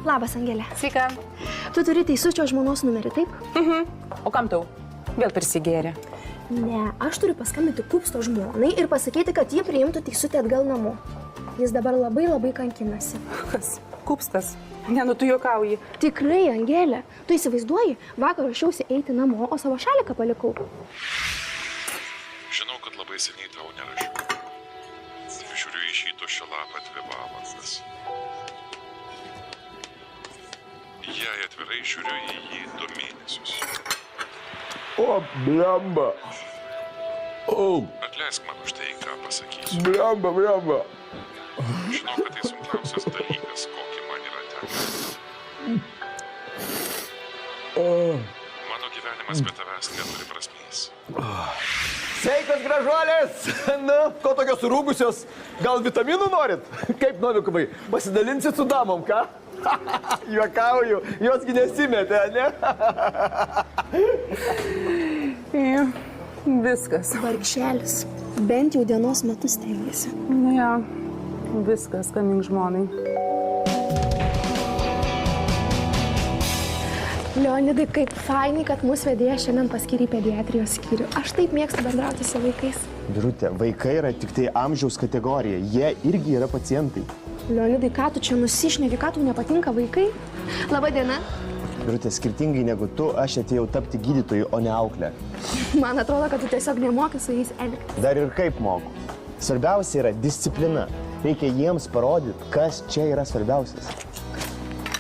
Labas, Angelė. Sveika. Tu turi teisučio žmonos numerį, taip? O kam tau? Vėl prisigėrė. Ne, aš turiu paskambinti Kupsto žmonai ir pasakyti, kad jie priimtų teisutę atgal namo. Jis dabar labai kankinasi. Kas? Kupstas? Ne, nu tu juokauji. Tikrai, Angelė. Tu įsivaizduoji, vakar ruošiausi eiti namo, o savo šaliką palikau. Žinau, kad labai seniai tau nerašiau. Žiūriu į šį tuščią lapą 2 valandas. Jei atvirai žiūriu į jį 2 mėnesius. O, blemba. Atleisk man už tai, ką pasakysiu. Blemba. Žinau, kad tai sunkiausias dalykas, kokį man yra tekę. Mano gyvenimas be tavęs neturi prasmės. Sveikas, gražuolės! Na, ko tokios surūgusios? Gal vitaminų norit? Kaip novikovai, pasidalinsit su damom, ką? Juokauju, josgi nesimetė, ne? Viskas. Vargšelis. Bent jau dienos metu stengiasi. Nu ja, viskas, kamink žmonai. Leonidai, kaip fainai, kad mūsų vedėja šiandien paskyrė į pediatrijos skyrių. Aš taip mėgstu bendrauti su vaikais. Birute, vaikai yra tik tai amžiaus kategorija. Jie irgi yra pacientai. Leonidai, ką tu čia nusišneki, ką tau nepatinka vaikai? Labą dieną. Birute, skirtingai negu tu, aš atėjau tapti gydytoju, o ne auklę. Man atrodo, kad tu tiesiog nemoki su jais elgtis. Dar ir kaip moku. Svarbiausia yra disciplina. Reikia jiems parodyti, kas čia yra svarbiausias.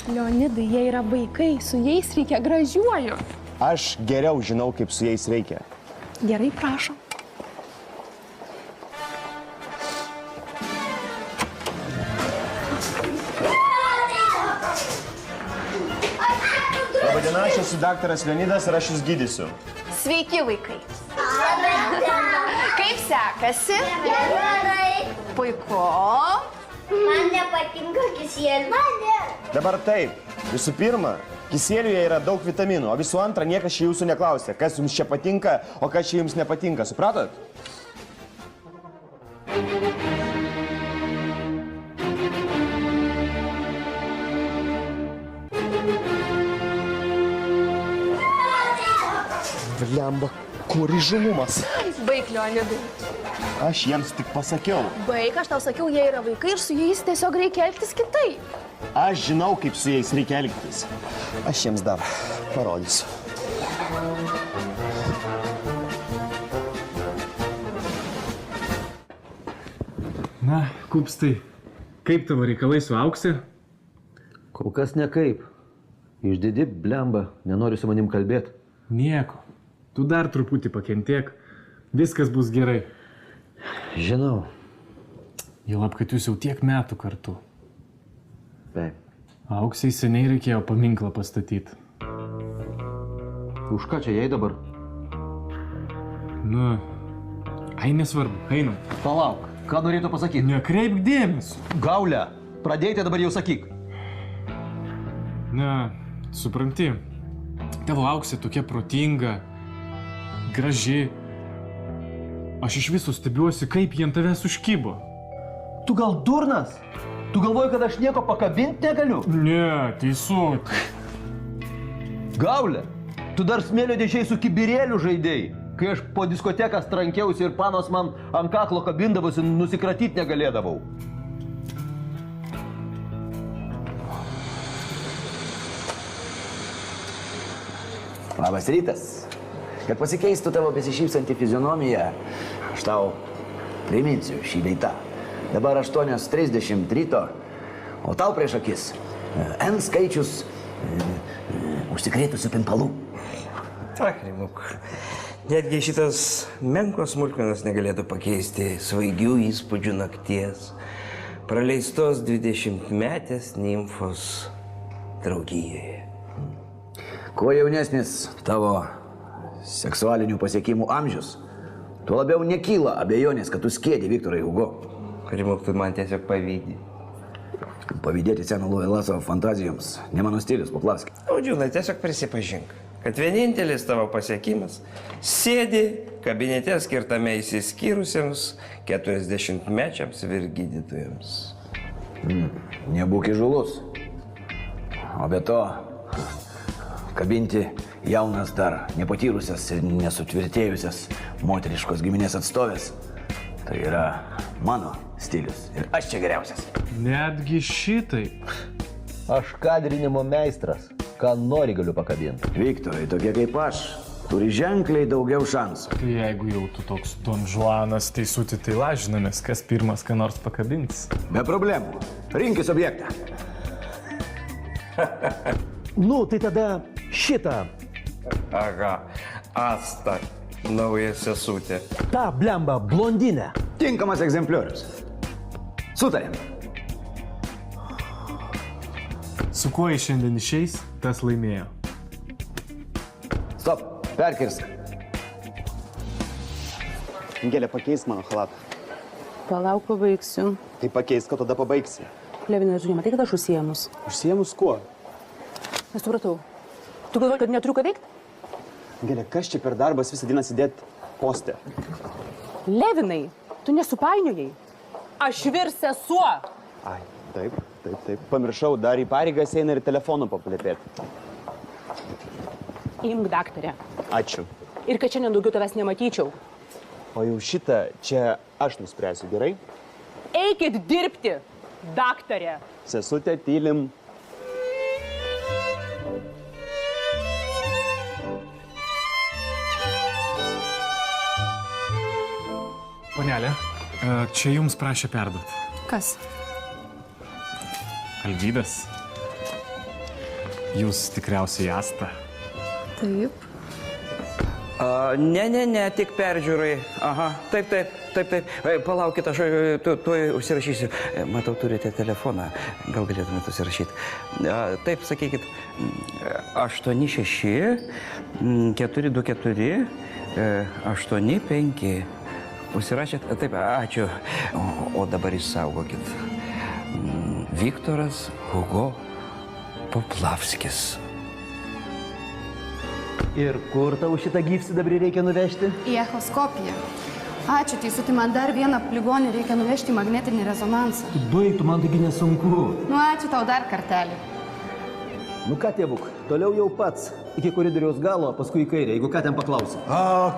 Leonidai, jie yra vaikai, su jais reikia gražiuoju. Aš geriau žinau, kaip su jais reikia. Gerai, prašom. Labadiena, aš esu daktaras Leonidas ir aš jūs gydysiu. Sveiki, vaikai. Kaip sekasi? Gerai. Puiku. Man nepatinka kisėlis. Dabar taip. Visų pirma, kisėliuje yra daug vitaminų, o visų antra, niekas čia jūsų neklausė, kas jums čia patinka, o kas čia jums nepatinka. Supratot? Blemba, kur įžumumas? Baik, Leonidai. Aš jiems tik pasakiau. Baik, aš tau sakiau, jie yra vaikai ir su jais tiesiog reikia elgtis kitaip. Aš žinau, kaip su jais reikia elgtis. Aš jiems dar parodysiu. Na, Kupstai, kaip tavo reikalai su Aukse? Kol kas ne kaip. Išdidi, blemba, nenori su manim kalbėti. Nieko. Tu dar truputį pakentėk. Viskas bus gerai. Žinau. Juolab, kad jūs jau tiek metų kartu. Taip. Auksei seniai reikėjo paminklą pastatyti. Už ką čia jai dabar? Nu, nesvarbu, einam. Palauk, ką norėtų pasakyti? Nekreipk dėmesio. Gaulę, pradėjote dabar jau sakyk. Na, supranti, tavo Auksė tokia protinga, graži. Aš iš viso stebiuosi, kaip jie ant tavęs užkybo. Tu gal durnas? Tu galvoji, kad aš nieko pakabinti negaliu? Ne, teisuk. Gaulė, tu dar smėlio dėžiai su kibirėliu žaidėjai. Kai aš po diskotekas trankiausi ir panos man ant kaklo kabindavosi, nusikratyti negalėdavau. Labas rytas. Kad pasikeistų tavo besišypsanti fizionomija, aš tau priminsiu šį bei tą. Dabar 8:30 ryto, o tau prieš akis N skaičius užsikrėtusių pimpalų. Takrimuk. Netgi šitas menkos smulkmenos negalėtų pakeisti svaigių įspūdžių nakties, praleistos 20-metės nimfos draugijoje. Kuo jaunesnis tavo seksualinių pasiekimų amžius, tuo labiau nekyla abejonės, kad tu skiedi Viktorai Hugo. Karimuk, tu man tiesiog pavydį. Pavydėti seno Loveloco savo fantazijoms ne mano stilius, paklausk. Audžiūnai, tiesiog prisipažink, kad vienintelis tavo pasiekimas sėdi kabinete skirtame įsiskyrusiems 40-mečiams vyr gydytojams. Nebūk įžūlus. O be to, kabinti jaunas dar nepatyrusias ir nesutvirtėjusias moteriškos giminės atstovės, tai yra mano stilius ir aš čia geriausias. Netgi šitai. Aš kadrinimo meistras. Ką nori galiu pakabinti. Viktorai, tokie kaip aš, turi ženkliai daugiau šansų. Tai jeigu jau tu toks Don Juanas teisutį, tai lažinamės, kas pirmas, ką nors pakabins. Be problemų. Rinkis objektą. Nu, tai tada šitą. Aha, Asta, nauja sesutė. Ta blemba blondinė. Tinkamas egzempliorius. Sutarėm. Su kuo jis šiandien išeis, tas laimėjo. Stop, perkirsk. Angelė, pakeis mano halatą. Palauk, pabaigsiu. Tai pakeis, kad tada pabaigsi. Levinai, tu nematai, kad aš užsiemus. Užsiemus kuo? Nesupratau. Tu galvoji, kad neturiu ką veikti? Angelė, kas čia per darbas visą dieną sėdėti poste? Levinai, tu nesupainiojai. Aš vyr sesuo. Ai, taip. Pamiršau, dar į pareigas eina ir telefoną paplepėti. Imk, daktarė. Ačiū. Ir kad šiandien daugiau tavęs nematyčiau. O jau šitą čia aš nuspręsiu, gerai? Eikit dirbti, daktarė. Sesutė, tylim. Panelė, čia jums prašė perduoti. Kas? Alvydas. Jūs tikriausiai Asta. Taip. Ne, tik peržiūrai. Aha, taip. Palaukit, aš tuoj užsirašysiu. Matau, turite telefoną. Gal galėtumėte užsirašyti. Taip, sakykit, 86 424 85. Užsirašėt? Taip, ačiū. O dabar išsaugokit. Viktoras Hugo Poplavskis. Ir kur tau šitą gyvsidabrį reikia nuvežti? Į echoskopiją. Ačiū, teisutį, man dar vieną ligonį reikia nuvežti į magnetinį rezonansą. Baigtų, man taigi nesunku. Nu, ačiū tau dar kartelį. Nu ką, tėvuk, toliau jau pats. Iki koridoriaus galo, paskui į kairę, jeigu ką ten paklausi.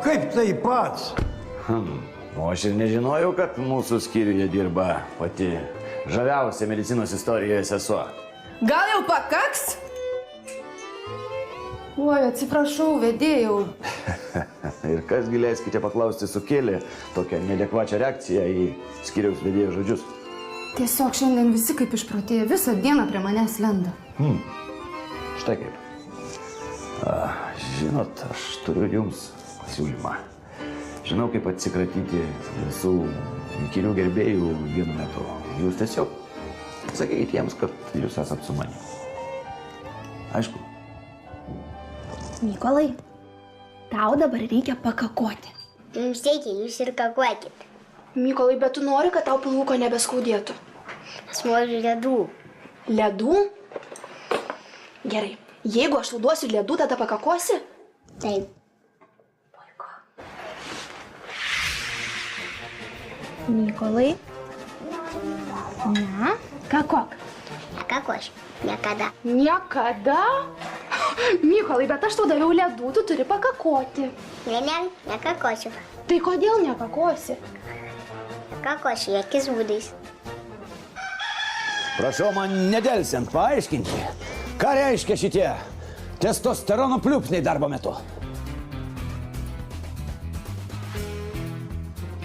Kaip tai pats? O aš ir nežinojau, kad mūsų skyriuje dirba pati žaviausia medicinos istorijoje sesuo. Gal jau pakaks? Oi, atsiprašau, vedėjau. Ir kasgi leiskite paklausti sukėlė tokią neadekvačią reakciją į skyriaus vedėjo žodžius. Tiesiog šiandien visi kaip išprotėję, visą dieną prie manęs lenda. Štai kaip. Žinot, aš turiu jums pasiūlymą. Žinau, kaip atsikratyti visų įkyrių gerbėjų vienu metu. Jūs tiesiog sakykite jiems, kad jūs esat su manim. Aišku. Mykolai, tau dabar reikia pakakoti. Jums reikia, jūs ir kakuokit. Mykolai, bet tu nori, kad tau pilvuko nebeskaudėtų? Aš noriu ledų. Ledų? Gerai. Jeigu aš tau duosiu ledų, tada pakakosi? Taip. Mykolai. Ne? Kakok. Kakoš. Niekada. Niekada? Mykolai, bet aš tau daviau ledų, tu turi pakakoti. Nekakosiu. Tai kodėl nekakosi? Kakosiu jokiais būdais. Prašau man nedelsiant paaiškinti, ką reiškia šitie testosterono pliūpsniai darbo metu.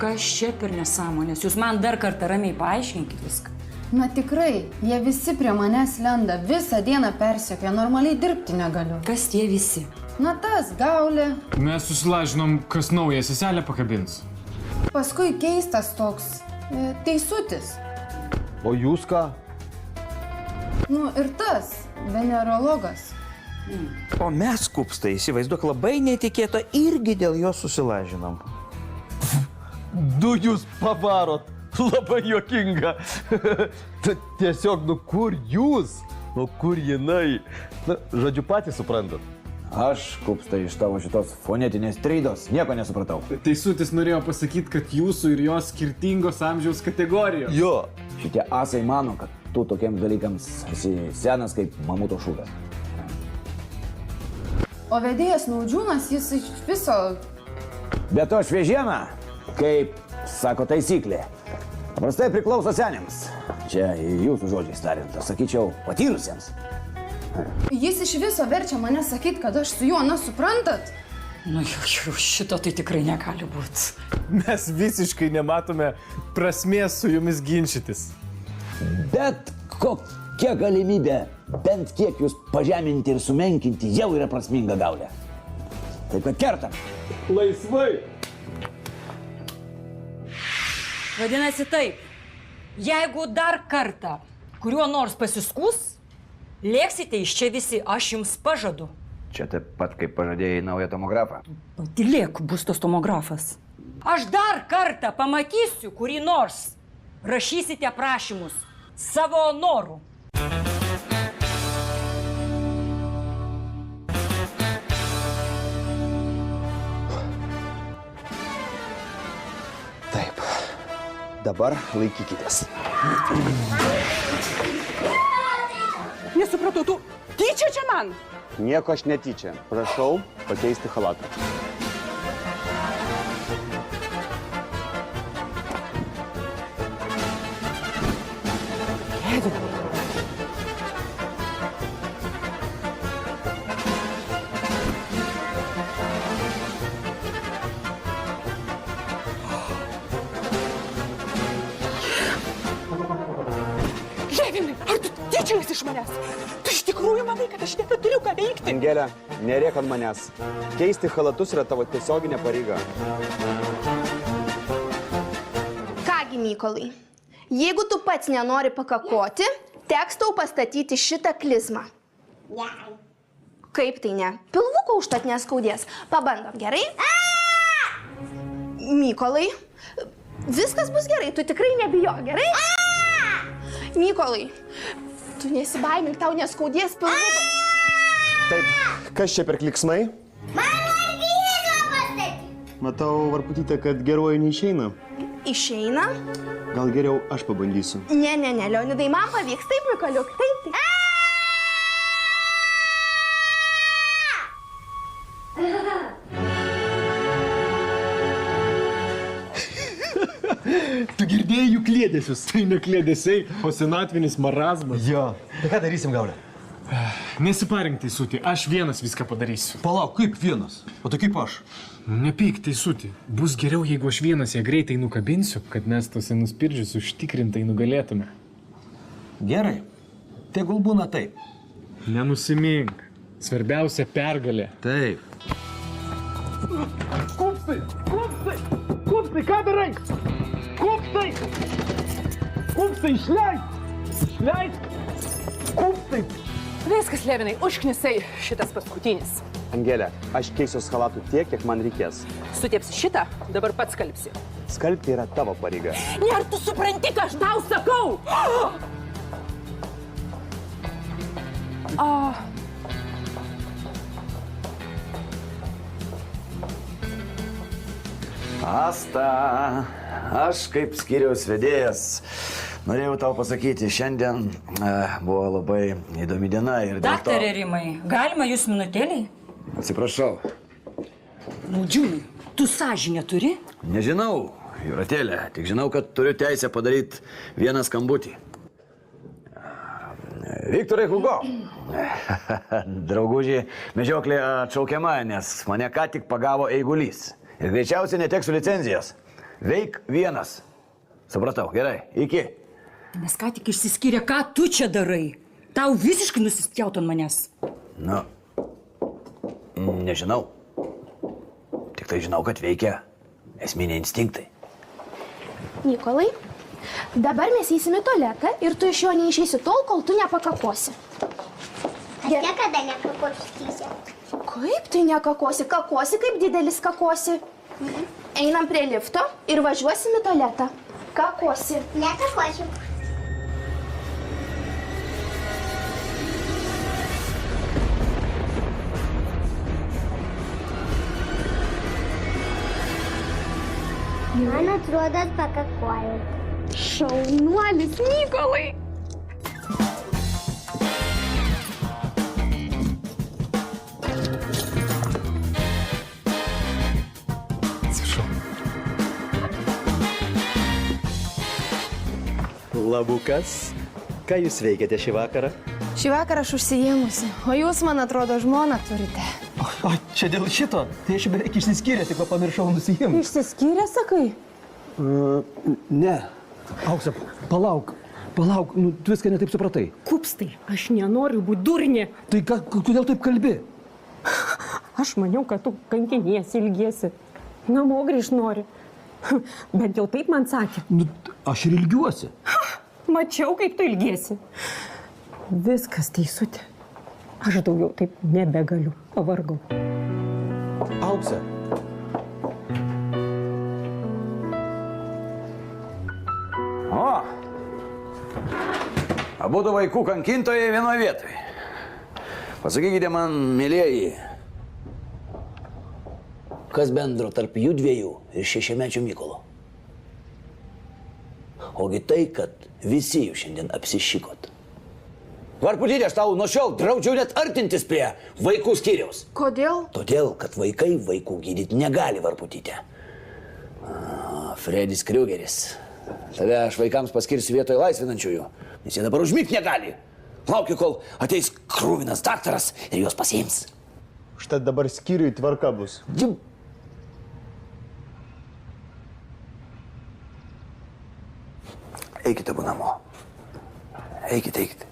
Kas čia per nesąmonės? Jūs man dar kartą ramiai paaiškinkit viską. Na tikrai, jie visi prie manęs lenda, visą dieną persekioja, normaliai dirbti negaliu. Kas tie visi? Na tas, Gaulė. Mes susilažinom, kas naują seselę pakabins. Paskui keistas toks teisutis. O jūs ką? Nu ir tas, venerologas. O mes, kupstai, įsivaizduok, labai netikėta irgi dėl jo susilažinom. Du jūs pavarot. Labai juokinga. Tiesiog, nu kur jūs? Nu kur jinai? Na, žodžiu, patys suprantat. Aš, kupstai, iš tavo šitos fonetinės treidos nieko nesupratau. Teisutis norėjo pasakyti, kad jūsų ir jos skirtingos amžiaus kategorijos. Jo. Šitie asai mano, kad tu tokiems dalykams esi senas kaip mamuto šūdas. O vedėjas Naudžiūnas, jis iš viso... Bet to šviežiena, kaip sako taisyklė, paprastai priklauso seniams. Čia jūsų žodžiais tariant, aš sakyčiau, patyrusiems. Jis iš viso verčia mane sakyti, kad aš su juo, na, suprantat? Nu, šito tai tikrai negali būti. Mes visiškai nematome prasmės su jumis ginčytis. Bet kokia galimybė bent kiek jūs pažeminti ir sumenkinti jau yra prasminga, Gaulė. Taip kad kertam. Laisvai. Vadinasi taip, jeigu dar kartą kuriuo nors pasiskūs, lėksite iš čia visi, aš jums pažadu. Čia taip pat kaip pažadėjai naują tomografą. Patylėk, bus tos tomografas. Aš dar kartą pamatysiu, kurį nors rašysite prašymus savo norų. Taip. Dabar laikykitės. Nesupratau, tu tyčia čia man? Nieko aš netyčia. Prašau pakeisti chalatą. Levinai, ar tu tyčiojasi iš manęs? Tu iš tikrųjų manai, kad aš nebeturiu ką veikti? Angelė, nerėk ant manęs. Keisti chalatus yra tavo tiesioginė pareiga. Kągi, Mykolai, jeigu tu pats nenori pakakoti, teks tau pastatyti šitą klizmą. Gerai. Kaip tai ne? Pilvuko užtat neskaudės. Pabandom, gerai? Mykolai, viskas bus gerai, tu tikrai nebijok, gerai? Mykolai, tu nesibaimink, tau neskaudės pilvuko. Taip, kas čia per kliksmai? Matau, Varputytė, kad geruoju neišeina. Išeina? Gal geriau aš pabandysiu. Ne, Leonidai, man pavyks, taip, Mikoliuk, taip. Tu girdėjai jų klėdesius. Tai ne klėdesiai, o senatvinis marazmas. Jo. Tai ką darysim, Gaulė? Nesiparink, Teisutį, aš vienas viską padarysiu. Palauk, kaip vienas? O tai kaip aš? Nepyk, Teisutį. Bus geriau, jeigu aš vienas ją greitai nukabinsiu, kad mes tos senus pirdžius užtikrintai nugalėtume. Gerai. Tegul būna taip. Nenusimink. Svarbiausia pergalė. Taip. Kupstai! Kupstai! Kupstai, ką darai? Kupstai! Kupstai, išleisk! Išleisk! Kupstai! Viskas, Levinai, užknisai šitas paskutinis. Angelė, aš keisiu chalatų tiek, kiek man reikės. Sutepsi šitą, dabar pats skalbsi. Skalbti yra tavo pareiga. Ne, ar tu supranti, ką aš tau sakau? Asta, aš kaip skyriaus vedėjas norėjau tau pasakyti, šiandien buvo labai įdomi diena ir dėl to... Daktarė Rimai, galima jūs minutėliai? Atsiprašau. Naudžiūnai, tu sąžinę turi? Nežinau, Jūratėlė, tik žinau, kad turiu teisę padaryti vieną skambutį. Viktorai Hugo. Draugužiai, medžioklė atšaukiama, nes mane ką tik pagavo eigulys. Ir greičiausiai neteksiu licenzijos. Veik vienas. Supratau, gerai, iki. Mes ką tik išsiskyrė, ką tu čia darai? Tau visiškai nusispjaut ant manęs. Nu, nežinau. Tik tai žinau, kad veikia esminiai instinktai. Mykolai, dabar mes eisime į tualetą ir tu iš jo neišeisi tol, kol tu nepakakosi. Aš niekada nekakosiu. Kaip tai nekakosi? Kakosi kaip didelis kakosi. Einam prie lifto ir važiuosim į tualetą. Kakosi. Nekakosiu. Man atrodo, pakakojau. Šaunuolis, Mykolai. Labukas, ką jūs veikiate šį vakarą? Šį vakarą aš užsijėmusi, o jūs, man atrodo, žmoną turite. O, čia dėl šito. Tai aš beveik išsiskyręs, tik pamiršau nusijimti. Išsiskyrė, sakai? Ne. Aukse, palauk. Palauk, nu, tu viską netaip supratai. Kupstai, aš nenoriu būti durnė. Tai kodėl taip kalbi? Aš maniau, kad tu kankiniesi, ilgiesi. Namo grįžt nori. Bent jau taip man sakė. Nu, aš ir ilgiuosi. Mačiau, kaip tu ilgiesi. Viskas teisutė. Aš daugiau taip nebegaliu. Pavargau. Aukse. O, abudu vaikų kankintojai vienoje vietoje. Pasakykite man, mėlieji, kas bendro tarp jų dviejų ir 6-mečio Mykolo? Ogi tai, kad visi jų šiandien apsišikot. Varputytė, aš tau nuo šiol draudžiau net artintis prie vaikų skyriaus. Kodėl? Todėl, kad vaikai vaikų gydyti negali, Varputytė. Fredis Kriugeris. Tave aš vaikams paskirsiu vietoje laisvinančiųjų, nes jie dabar užmigti negali. Laukiu, kol ateis krūvinas daktaras ir juos pasiims. Štai dabar skyriui tvarka bus. Eikite abu namo. Eikite, eikite.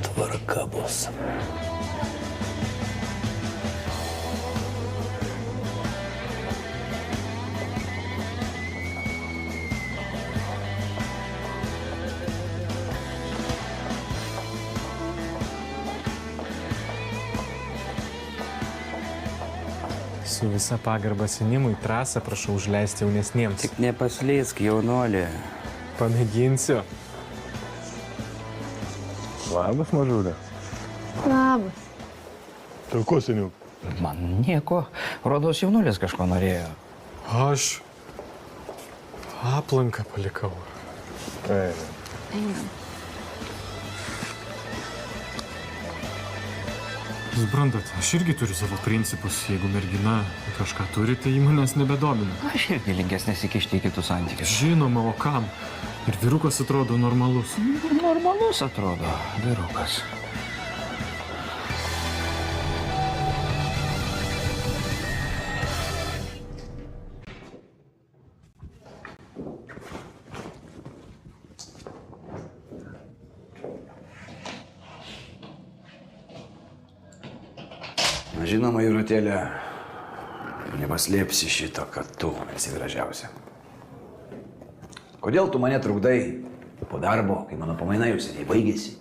Tvarka bus. Su visa pagarba senimui trasą prašau užleisti jaunesniems. Tik nepaslysk, jaunuolė. Pamėginsiu. Labas, mažulė. Labas. Tai ko, seniau? Man nieko. Rodos jaunuolis kažko norėjo. Aš aplanką palikau. Einam. Suprantat, aš irgi turiu savo principus. Jeigu mergina kažką turi, tai manęs nebedomina. Aš irgi linkęs nesikišti į kitus santykius. Žinoma, o kam? Ir vyrukas atrodo normalus. Normalus atrodo vyrukas. Žinoma, Jūratėlė, nepaslėpsi šito, kad tu esi gražiausia. Kodėl tu mane trukdai po darbo, kai mano pamaina jau seniai baigėsi?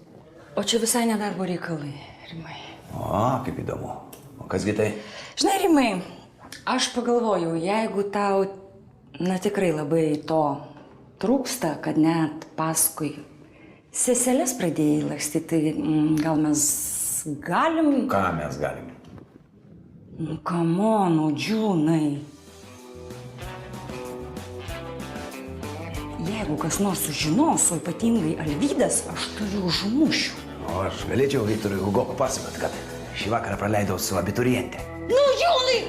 O čia visai nedarbo reikalai, Rimai. O, kaip įdomu. O kasgi tai? Žinai, Rimai, aš pagalvojau, jeigu tau, tikrai labai to trūksta, kad net paskui seselės pradėjai lakstyti, tai gal mes galim... Ką mes galim? Nu, kamono, džiūnai. Jeigu kas nors sužinos, o ypatingai Alvydas, aš turiu užmušiu. O aš galėčiau Viktorui Hugo papasakoti, kad šį vakarą praleidau su abituriente. Nu, džiūnai!